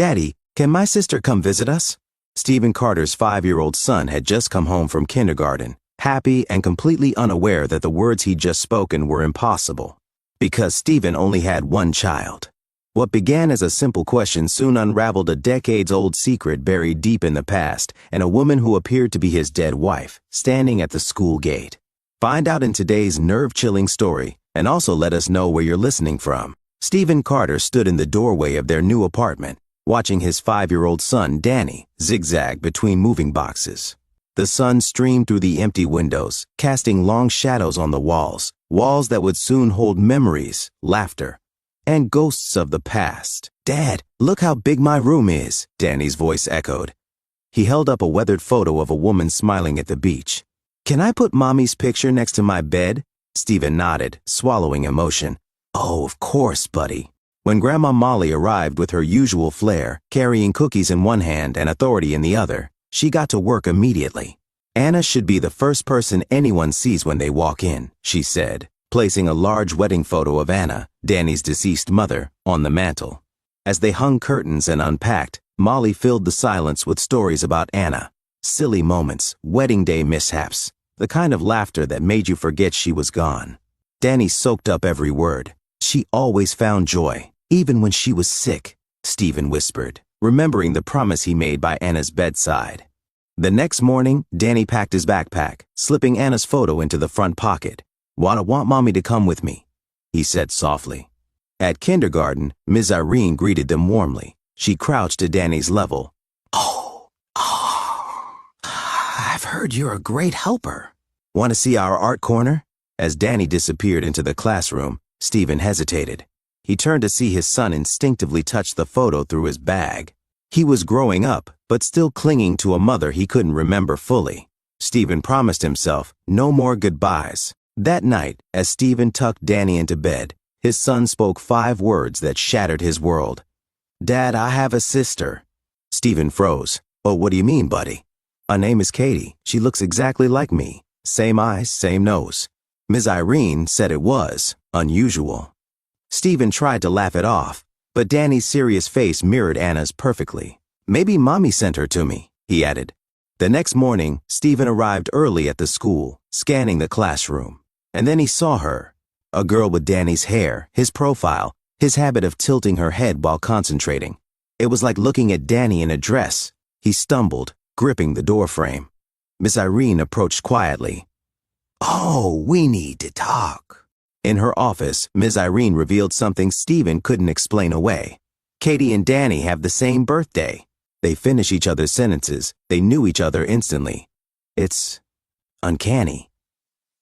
Daddy, can my sister come visit us? Stephen Carter's 5-year-old son had just come home from kindergarten, happy and completely unaware that the words he'd just spoken were impossible. Because Stephen only had one child. What began as a simple question soon unraveled a decades-old secret buried deep in the past, and a woman who appeared to be his dead wife, standing at the school gate. Find out in today's nerve-chilling story, and also let us know where you're listening from. Stephen Carter stood in the doorway of their new apartment, watching his 5-year-old son, Danny, zigzag between moving boxes. The sun streamed through the empty windows, casting long shadows on the walls that would soon hold memories, laughter, and ghosts of the past. Dad, look how big my room is, Danny's voice echoed. He held up a weathered photo of a woman smiling at the beach. Can I put Mommy's picture next to my bed? Stephen nodded, swallowing emotion. Oh, of course, buddy. When Grandma Molly arrived with her usual flair, carrying cookies in one hand and authority in the other, she got to work immediately. Anna should be the first person anyone sees when they walk in, she said, placing a large wedding photo of Anna, Danny's deceased mother, on the mantel. As they hung curtains and unpacked, Molly filled the silence with stories about Anna. Silly moments, wedding day mishaps, the kind of laughter that made you forget she was gone. Danny soaked up every word. She always found joy, even when she was sick, Stephen whispered, remembering the promise he made by Anna's bedside. The next morning, Danny packed his backpack, slipping Anna's photo into the front pocket. "Want Mommy to come with me," he said softly. At kindergarten, Ms. Irene greeted them warmly. She crouched at Danny's level. Oh, I've heard you're a great helper. Want to see our art corner? As Danny disappeared into the classroom, Stephen hesitated. He turned to see his son instinctively touch the photo through his bag. He was growing up, but still clinging to a mother he couldn't remember fully. Stephen promised himself no more goodbyes. That night, as Stephen tucked Danny into bed, his son spoke 5 words that shattered his world. Dad, I have a sister. Stephen froze. Oh, what do you mean, buddy? Her name is Katie. She looks exactly like me. Same eyes, same nose. Ms. Irene said it was unusual. Stephen tried to laugh it off, but Danny's serious face mirrored Anna's perfectly. Maybe Mommy sent her to me, he added. The next morning, Stephen arrived early at the school, scanning the classroom. And then he saw her. A girl with Danny's hair, his profile, his habit of tilting her head while concentrating. It was like looking at Danny in a dress. He stumbled, gripping the doorframe. Miss Irene approached quietly. Oh, we need to talk. In her office, Ms. Irene revealed something Stephen couldn't explain away. Katie and Danny have the same birthday. They finish each other's sentences. They knew each other instantly. It's uncanny.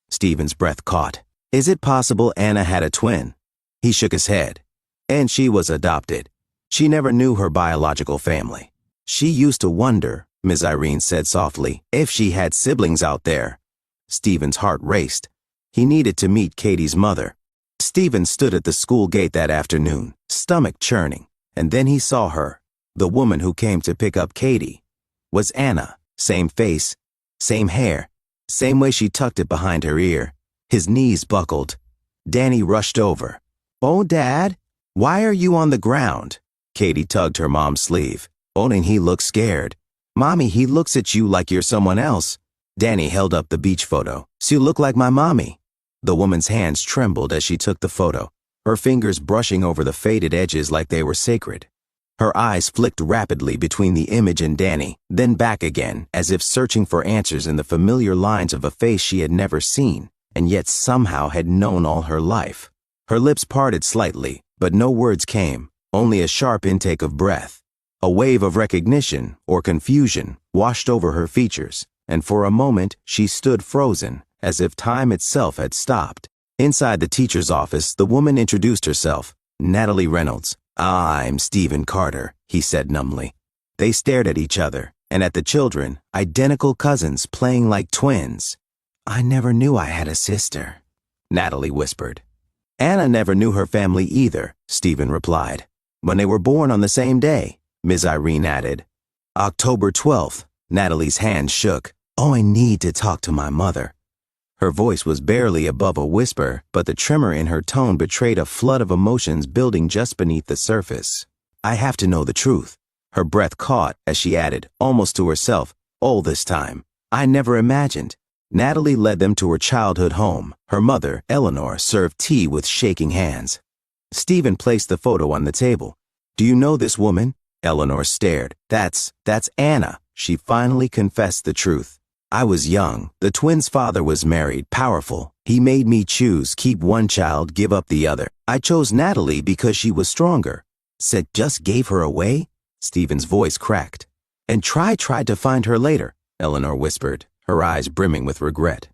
Stephen's breath caught. Is it possible Anna had a twin? He shook his head. And she was adopted. She never knew her biological family. She used to wonder, Ms. Irene said softly, if she had siblings out there. Stephen's heart raced. He needed to meet Katie's mother. Stephen stood at the school gate that afternoon, stomach churning, and then he saw her. The woman who came to pick up Katie was Anna. Same face, same hair, same way she tucked it behind her ear. His knees buckled. Danny rushed over. Oh, Dad, why are you on the ground? Katie tugged her mom's sleeve. Oh, and he looked scared. Mommy, he looks at you like you're someone else. Danny held up the beach photo. So you look like my mommy. The woman's hands trembled as she took the photo, her fingers brushing over the faded edges like they were sacred. Her eyes flicked rapidly between the image and Danny, then back again, as if searching for answers in the familiar lines of a face she had never seen, and yet somehow had known all her life. Her lips parted slightly, but no words came, only a sharp intake of breath. A wave of recognition, or confusion, washed over her features, and for a moment she stood frozen, as if time itself had stopped. Inside the teacher's office, the woman introduced herself. Natalie Reynolds. I'm Stephen Carter, he said numbly. They stared at each other, and at the children, identical cousins playing like twins. I never knew I had a sister, Natalie whispered. Anna never knew her family either, Stephen replied. When they were born on the same day, Ms. Irene added. October 12th, Natalie's hand shook. Oh, I need to talk to my mother. Her voice was barely above a whisper, but the tremor in her tone betrayed a flood of emotions building just beneath the surface. I have to know the truth. Her breath caught as she added, almost to herself, all this time. I never imagined. Natalie led them to her childhood home. Her mother, Eleanor, served tea with shaking hands. Stephen placed the photo on the table. Do you know this woman? Eleanor stared. That's Anna. She finally confessed the truth. I was young. The twins' father was married, powerful. He made me choose, keep one child, give up the other. I chose Natalie because she was stronger. Said just gave her away? Stephen's voice cracked. And tried to find her later, Eleanor whispered, her eyes brimming with regret.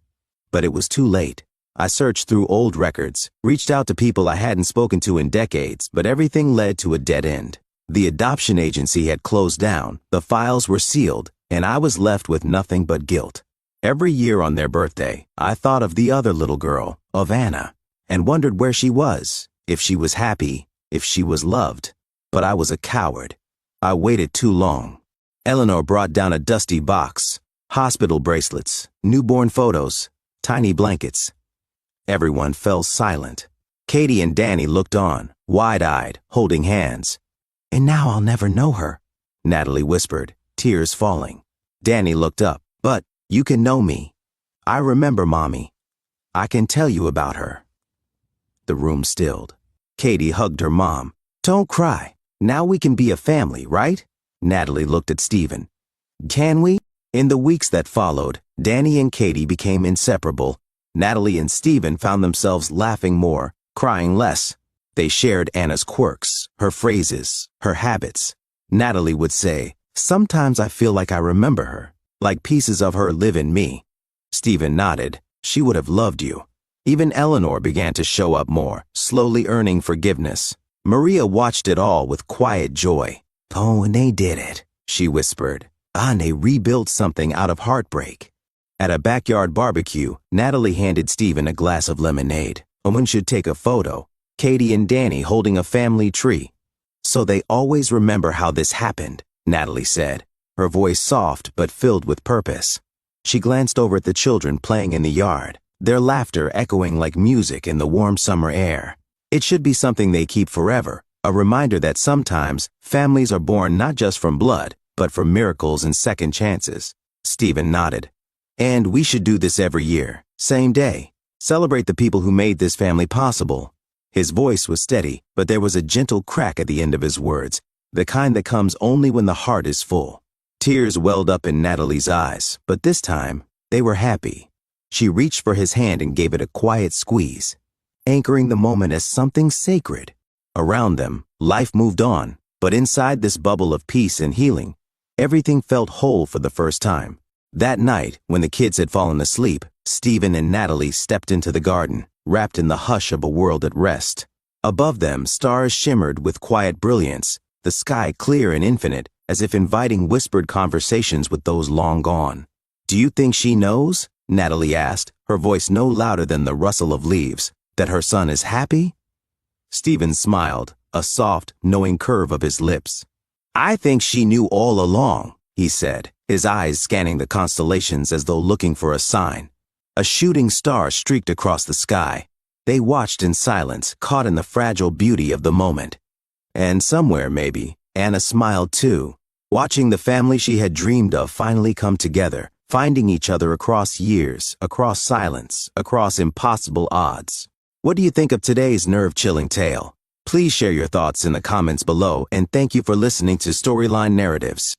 But it was too late. I searched through old records, reached out to people I hadn't spoken to in decades, but everything led to a dead end. The adoption agency had closed down, the files were sealed, and I was left with nothing but guilt. Every year on their birthday, I thought of the other little girl, of Anna, and wondered where she was, if she was happy, if she was loved. But I was a coward. I waited too long. Eleanor brought down a dusty box, hospital bracelets, newborn photos, tiny blankets. Everyone fell silent. Katie and Danny looked on, wide-eyed, holding hands. And now I'll never know her, Natalie whispered, tears falling. Danny looked up. But you can know me. I remember Mommy. I can tell you about her. The room stilled. Katie hugged her mom. Don't cry. Now we can be a family, right? Natalie looked at Stephen. Can we? In the weeks that followed, Danny and Katie became inseparable. Natalie and Stephen found themselves laughing more, crying less. They shared Anna's quirks, her phrases, her habits. Natalie would say, sometimes I feel like I remember her, like pieces of her live in me. Stephen nodded. She would have loved you. Even Eleanor began to show up more, slowly earning forgiveness. Maria watched it all with quiet joy. Oh, and they did it, she whispered. And they rebuilt something out of heartbreak. At a backyard barbecue, Natalie handed Stephen a glass of lemonade. One should take a photo. Katie and Danny holding a family tree. So they always remember how this happened, Natalie said, her voice soft but filled with purpose. She glanced over at the children playing in the yard, their laughter echoing like music in the warm summer air. It should be something they keep forever, a reminder that sometimes families are born not just from blood, but from miracles and second chances. Stephen nodded. And we should do this every year, same day. Celebrate the people who made this family possible. His voice was steady, but there was a gentle crack at the end of his words, the kind that comes only when the heart is full. Tears welled up in Natalie's eyes, but this time, they were happy. She reached for his hand and gave it a quiet squeeze, anchoring the moment as something sacred. Around them, life moved on, but inside this bubble of peace and healing, everything felt whole for the first time. That night, when the kids had fallen asleep, Stephen and Natalie stepped into the garden, wrapped in the hush of a world at rest. Above them, stars shimmered with quiet brilliance, the sky clear and infinite, as if inviting whispered conversations with those long gone. Do you think she knows? Natalie asked, her voice no louder than the rustle of leaves, that her son is happy? Stephen smiled, a soft, knowing curve of his lips. I think she knew all along, he said, his eyes scanning the constellations as though looking for a sign. A shooting star streaked across the sky. They watched in silence, caught in the fragile beauty of the moment. And somewhere, maybe, Anna smiled too, watching the family she had dreamed of finally come together, finding each other across years, across silence, across impossible odds. What do you think of today's nerve-chilling tale? Please share your thoughts in the comments below, and thank you for listening to Storyline Narratives.